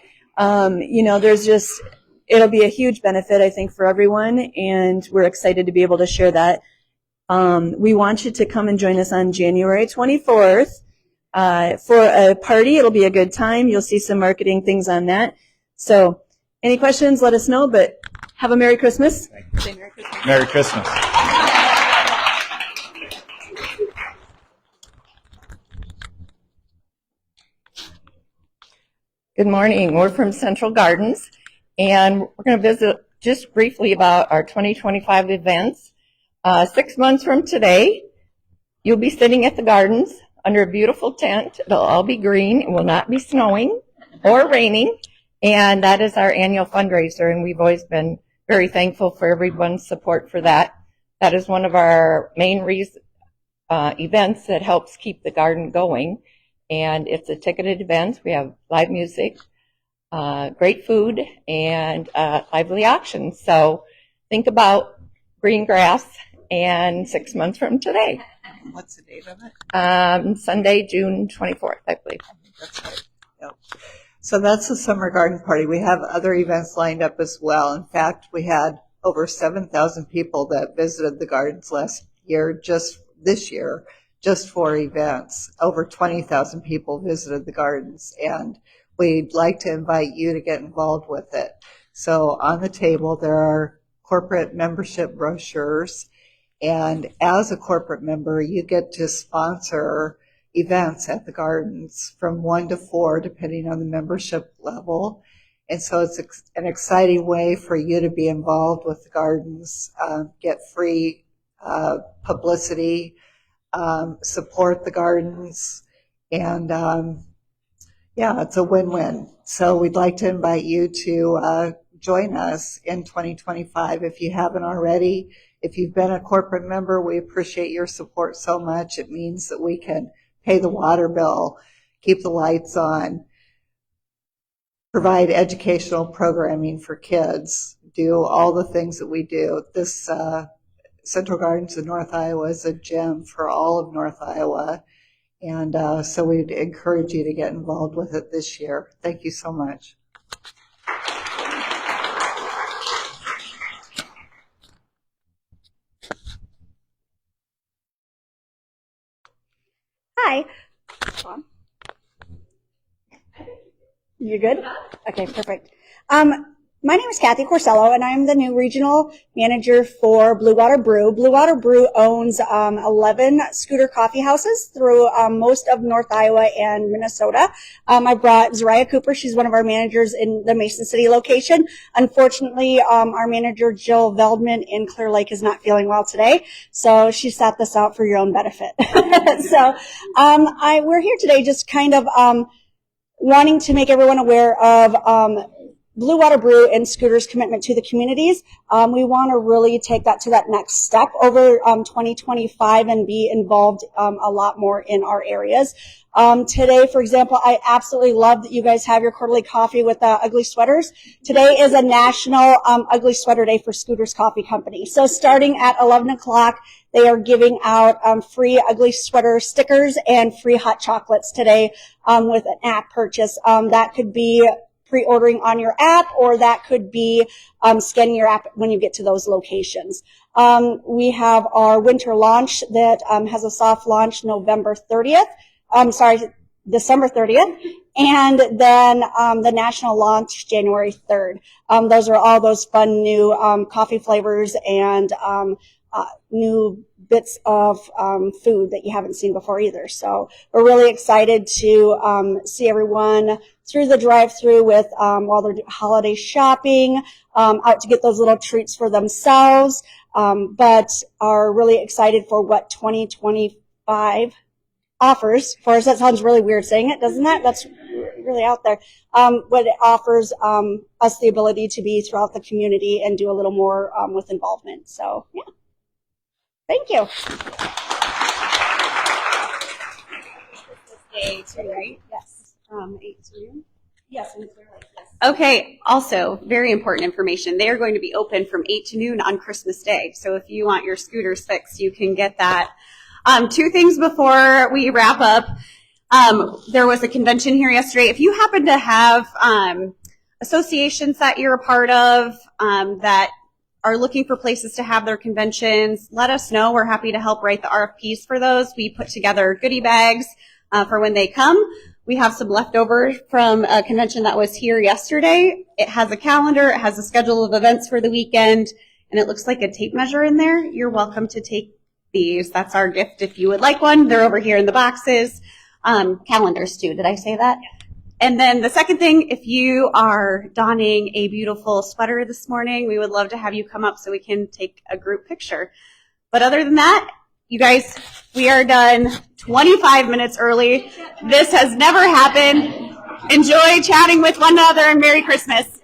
it'll be a huge benefit, I think, for everyone. And we're excited to be able to share that. We want you to come and join us on January 24th for a party. It'll be a good time. You'll see some marketing things on that. So any questions, let us know, but have a Merry Christmas. Say Merry Christmas. Merry Christmas. Good morning. We're from Central Gardens, and we're going to visit just briefly about our 2025 events. 6 months from today, you'll be sitting at the gardens under a beautiful tent. It'll all be green. It will not be snowing. or raining. And that is our annual fundraiser, and we've always been very thankful for everyone's support for that. That is one of our main events that helps keep the garden going. And it's a ticketed event. We have live music, great food, and lively auctions. So think about green grass and 6 months from today. What's the date of it? Sunday, June 24th, I believe. That's right. Yep. So that's the summer garden party. We have other events lined up as well. In fact, we had over 7,000 people that visited the gardens last year, just this year, just for events. Over 20,000 people visited the gardens, and we'd like to invite you to get involved with it. So on the table, there are corporate membership brochures, and as a corporate member, you get to sponsor events at the gardens from 1 to 4, depending on the membership level. And so it's an exciting way for you to be involved with the gardens, get free publicity, support the gardens, and yeah, it's a win-win. So we'd like to invite you to join us in 2025 if you haven't already. If you've been a corporate member, we appreciate your support so much. It means that we can pay the water bill, keep the lights on, provide educational programming for kids, do all the things that we do. This Central Gardens of North Iowa is a gem for all of North Iowa, and so we'd encourage you to get involved with it this year. Thank you so much. Hi. You good? Okay, perfect. My name is Kathy Corsello, and I'm the new regional manager for Blue Water Brew. Blue Water Brew owns 11 scooter coffee houses through most of North Iowa and Minnesota. I brought Zariah Cooper. She's one of our managers in the Mason City location. Unfortunately, our manager, Jill Veldman in Clear Lake, is not feeling well today, so she sat this out for your own benefit. So we're here today just kind of wanting to make everyone aware of Blue Water Brew and Scooter's commitment to the communities. We want to really take that to that next step over 2025 and be involved a lot more in our areas. Today, for example, I absolutely love that you guys have your quarterly coffee with ugly sweaters. Today is a national ugly sweater day for Scooter's Coffee Company. So starting at 11 o'clock, they are giving out free ugly sweater stickers and free hot chocolates today with an app purchase. That could be pre-ordering on your app, or that could be scanning your app when you get to those locations. We have our winter launch that has a soft launch December 30th, and then the national launch January 3rd. Those are all those fun new coffee flavors and new bits of food that you haven't seen before either. So we're really excited to see everyone through the drive-through with while they're holiday shopping, out to get those little treats for themselves, but are really excited for what 2025 offers for us. That sounds really weird saying it, doesn't that? That's really out there. But it offers us the ability to be throughout the community and do a little more with involvement. So yeah. Thank you. A2, right? Yes. A2. Yes, in Clear Lake, yes. Okay, also, very important information. They are going to be open from 8 to noon on Christmas Day. So if you want your scooters fixed, you can get that. 2 things before we wrap up. There was a convention here yesterday. If you happen to have associations that you're a part of that are looking for places to have their conventions, let us know. We're happy to help write the RFPs for those. We put together goodie bags for when they come. We have some leftover from a convention that was here yesterday. It has a calendar. It has a schedule of events for the weekend, and it looks like a tape measure in there. You're welcome to take these. That's our gift if you would like one. They're over here in the boxes. Calendars too. Did I say that? And then the second thing, if you are donning a beautiful sweater this morning, we would love to have you come up so we can take a group picture. But other than that, you guys, we are done 25 minutes early. This has never happened. Enjoy chatting with one another, and Merry Christmas.